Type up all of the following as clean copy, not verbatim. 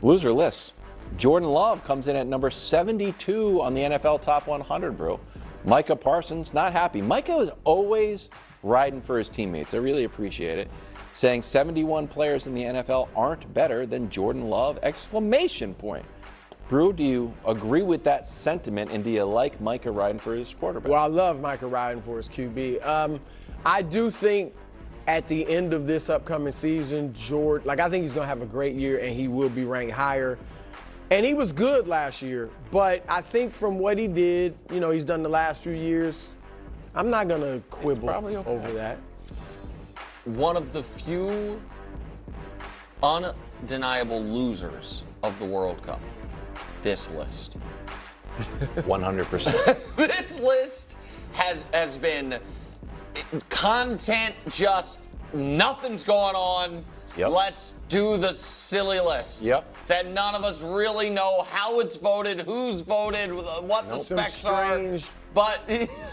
Loser list. Jordan Love comes in at number 72 on the NFL Top 100, bro. Micah Parsons, not happy. Micah is always riding for his teammates. I really appreciate it. Saying 71 players in the NFL aren't better than Jordan Love, exclamation point. Brew, do you agree with that sentiment, and do you like Micah riding for his quarterback? Well, I love Micah riding for his QB. I do think at the end of this upcoming season, I think he's going to have a great year, and he will be ranked higher. And he was good last year, but I think from what he did, he's done the last few years, I'm not going to quibble over that. One of the few undeniable losers of the World Cup. This list. 100%. This list has been content, just nothing's going on. Yep. Let's do the silly list. Yep. That none of us really know how it's voted, who's voted, what the specs are. But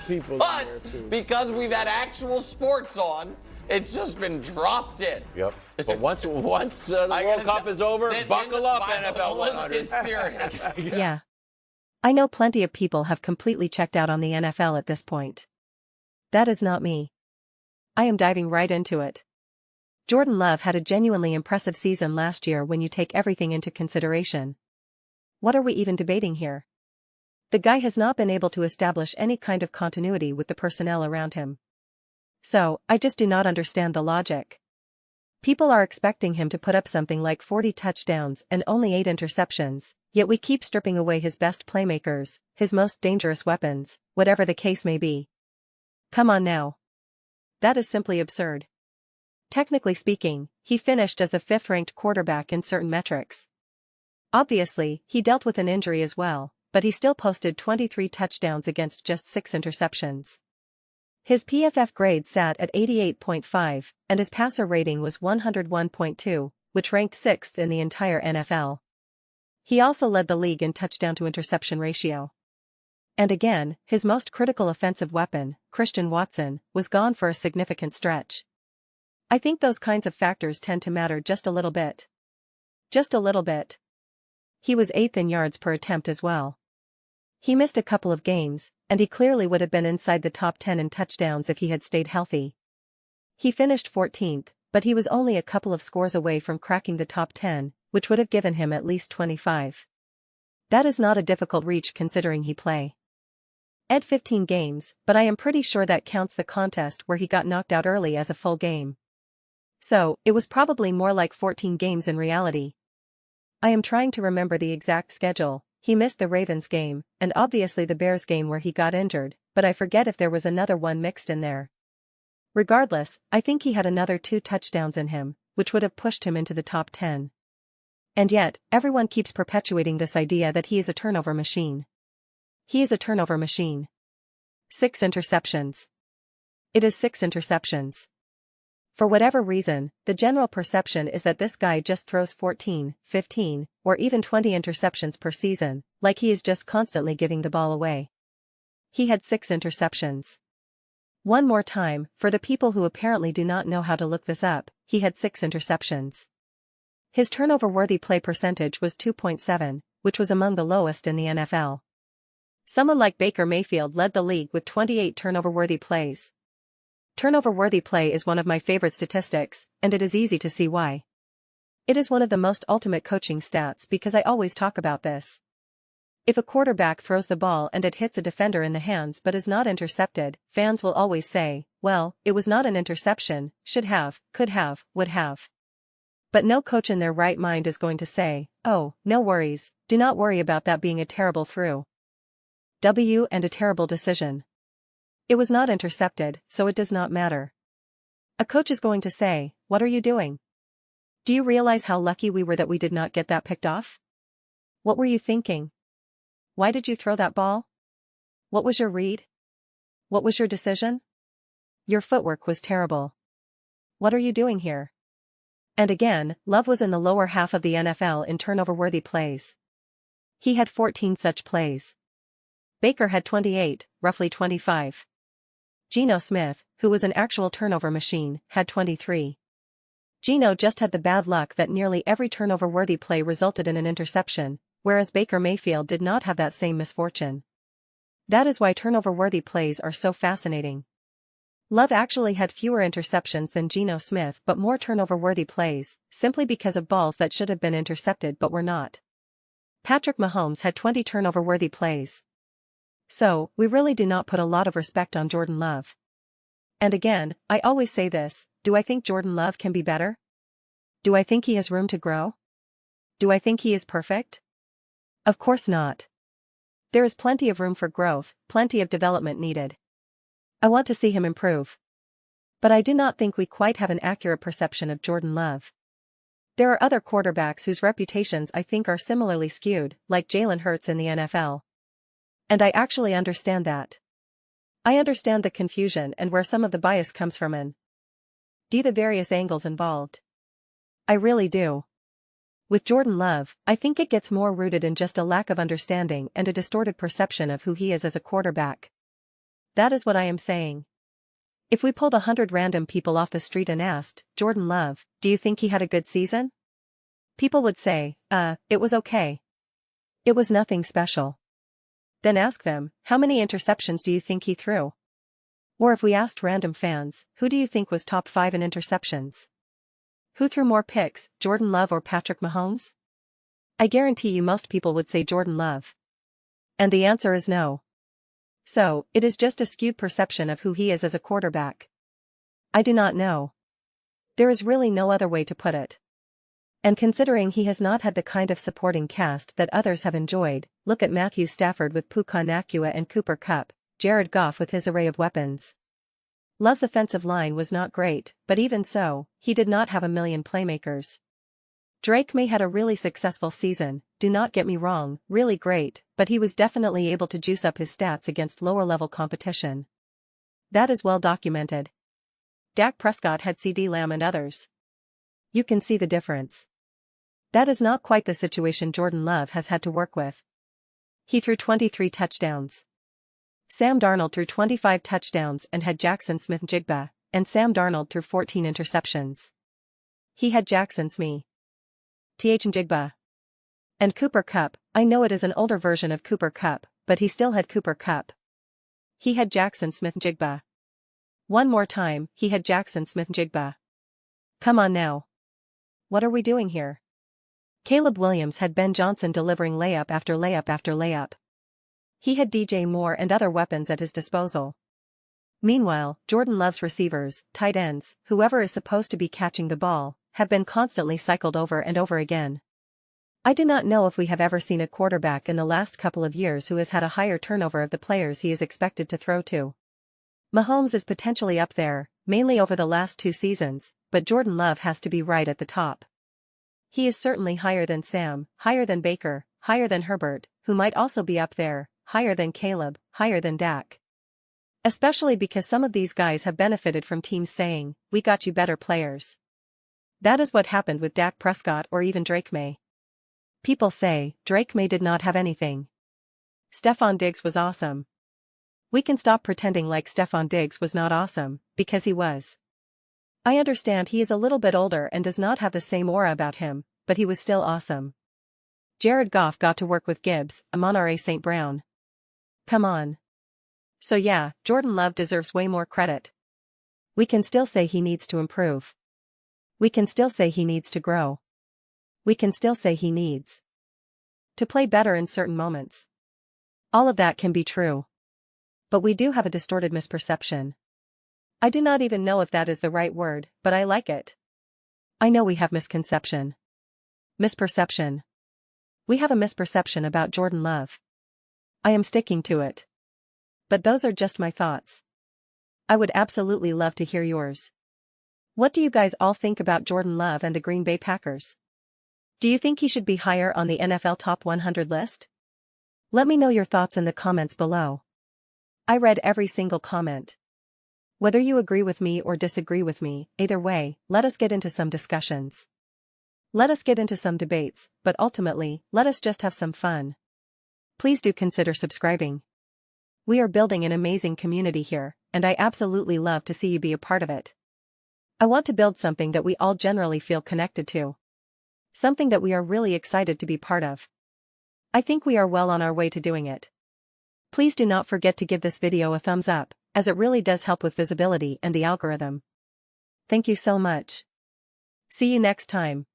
people in there too. Because we've had actual sports on, it's just been dropped in. Yep. But once the World Cup is over, buckle up, NFL 100. Let's get serious. Yeah. I know plenty of people have completely checked out on the NFL at this point. That is not me. I am diving right into it. Jordan Love had a genuinely impressive season last year when you take everything into consideration. What are we even debating here? The guy has not been able to establish any kind of continuity with the personnel around him. So, I just do not understand the logic. People are expecting him to put up something like 40 touchdowns and only 8 interceptions, yet we keep stripping away his best playmakers, his most dangerous weapons, whatever the case may be. Come on now. That is simply absurd. Technically speaking, he finished as the 5th-ranked quarterback in certain metrics. Obviously, he dealt with an injury as well, but he still posted 23 touchdowns against just 6 interceptions. His PFF grade sat at 88.5, and his passer rating was 101.2, which ranked 6th in the entire NFL. He also led the league in touchdown-to-interception ratio. And again, his most critical offensive weapon, Christian Watson, was gone for a significant stretch. I think those kinds of factors tend to matter just a little bit. Just a little bit. He was 8th in yards per attempt as well. He missed a couple of games, and he clearly would have been inside the top 10 in touchdowns if he had stayed healthy. He finished 14th, but he was only a couple of scores away from cracking the top 10, which would have given him at least 25. That is not a difficult reach considering he played 15 games, but I am pretty sure that counts the contest where he got knocked out early as a full game. So, it was probably more like 14 games in reality. I am trying to remember the exact schedule. He missed the Ravens game, and obviously the Bears game where he got injured, but I forget if there was another one mixed in there. Regardless, I think he had another 2 touchdowns in him, which would have pushed him into the top 10. And yet, everyone keeps perpetuating this idea that he is a turnover machine. He is a turnover machine. 6 interceptions. It is 6 interceptions. For whatever reason, the general perception is that this guy just throws 14, 15, or even 20 interceptions per season, like he is just constantly giving the ball away. He had 6 interceptions. One more time, for the people who apparently do not know how to look this up, he had 6 interceptions. His turnover-worthy play percentage was 2.7, which was among the lowest in the NFL. Someone like Baker Mayfield led the league with 28 turnover-worthy plays. Turnover-worthy play is one of my favorite statistics, and it is easy to see why. It is one of the most ultimate coaching stats because I always talk about this. If a quarterback throws the ball and it hits a defender in the hands but is not intercepted, fans will always say, well, it was not an interception, should have, could have, would have. But no coach in their right mind is going to say, oh, no worries, do not worry about that being a terrible throw. And a terrible decision. It was not intercepted, so it does not matter. A coach is going to say, what are you doing? Do you realize how lucky we were that we did not get that picked off? What were you thinking? Why did you throw that ball? What was your read? What was your decision? Your footwork was terrible. What are you doing here? And again, Love was in the lower half of the NFL in turnover-worthy plays. He had 14 such plays. Baker had 28, roughly 25. Geno Smith, who was an actual turnover machine, had 23. Geno just had the bad luck that nearly every turnover-worthy play resulted in an interception, whereas Baker Mayfield did not have that same misfortune. That is why turnover-worthy plays are so fascinating. Love actually had fewer interceptions than Geno Smith but more turnover-worthy plays, simply because of balls that should have been intercepted but were not. Patrick Mahomes had 20 turnover-worthy plays. So, we really do not put a lot of respect on Jordan Love. And again, I always say this, do I think Jordan Love can be better? Do I think he has room to grow? Do I think he is perfect? Of course not. There is plenty of room for growth, plenty of development needed. I want to see him improve. But I do not think we quite have an accurate perception of Jordan Love. There are other quarterbacks whose reputations I think are similarly skewed, like Jalen Hurts in the NFL. And I actually understand that. I understand the confusion and where some of the bias comes from and the various angles involved. I really do. With Jordan Love, I think it gets more rooted in just a lack of understanding and a distorted perception of who he is as a quarterback. That is what I am saying. If we pulled 100 random people off the street and asked, Jordan Love, do you think he had a good season? People would say, it was okay. It was nothing special. Then ask them, how many interceptions do you think he threw? Or if we asked random fans, who do you think was top 5 in interceptions? Who threw more picks, Jordan Love or Patrick Mahomes? I guarantee you most people would say Jordan Love. And the answer is no. So, it is just a skewed perception of who he is as a quarterback. I do not know. There is really no other way to put it. And considering he has not had the kind of supporting cast that others have enjoyed, look at Matthew Stafford with Puka Nacua and Cooper Kupp, Jared Goff with his array of weapons. Love's offensive line was not great, but even so, he did not have a million playmakers. Drake May had a really successful season, do not get me wrong, really great, but he was definitely able to juice up his stats against lower-level competition. That is well documented. Dak Prescott had CeeDee Lamb and others. You can see the difference. That is not quite the situation Jordan Love has had to work with. He threw 23 touchdowns. Sam Darnold threw 25 touchdowns and had Jackson Smith-Njigba, and Sam Darnold threw 14 interceptions. He had Jackson Smith-Njigba. And Cooper Kupp, I know it is an older version of Cooper Kupp, but he still had Cooper Kupp. He had Jackson Smith-Njigba. One more time, he had Jackson Smith-Njigba. Come on now. What are we doing here? Caleb Williams had Ben Johnson delivering layup after layup after layup. He had DJ Moore and other weapons at his disposal. Meanwhile, Jordan Love's receivers, tight ends, whoever is supposed to be catching the ball, have been constantly cycled over and over again. I do not know if we have ever seen a quarterback in the last couple of years who has had a higher turnover of the players he is expected to throw to. Mahomes is potentially up there, mainly over the last 2 seasons, but Jordan Love has to be right at the top. He is certainly higher than Sam, higher than Baker, higher than Herbert, who might also be up there, higher than Caleb, higher than Dak. Especially because some of these guys have benefited from teams saying, we got you better players. That is what happened with Dak Prescott or even Drake May. People say, Drake May did not have anything. Stephon Diggs was awesome. We can stop pretending like Stephon Diggs was not awesome, because he was. I understand he is a little bit older and does not have the same aura about him, but he was still awesome. Jared Goff got to work with Gibbs, Amon-Ra St. Brown. Come on. So yeah, Jordan Love deserves way more credit. We can still say he needs to improve. We can still say he needs to grow. We can still say he needs to play better in certain moments. All of that can be true. But we do have a distorted misperception. I do not even know if that is the right word, but I like it. I know we have misconception. Misperception. We have a misperception about Jordan Love. I am sticking to it. But those are just my thoughts. I would absolutely love to hear yours. What do you guys all think about Jordan Love and the Green Bay Packers? Do you think he should be higher on the NFL Top 100 list? Let me know your thoughts in the comments below. I read every single comment. Whether you agree with me or disagree with me, either way, let us get into some discussions. Let us get into some debates, but ultimately, let us just have some fun. Please do consider subscribing. We are building an amazing community here, and I absolutely love to see you be a part of it. I want to build something that we all generally feel connected to. Something that we are really excited to be part of. I think we are well on our way to doing it. Please do not forget to give this video a thumbs up, as it really does help with visibility and the algorithm. Thank you so much. See you next time.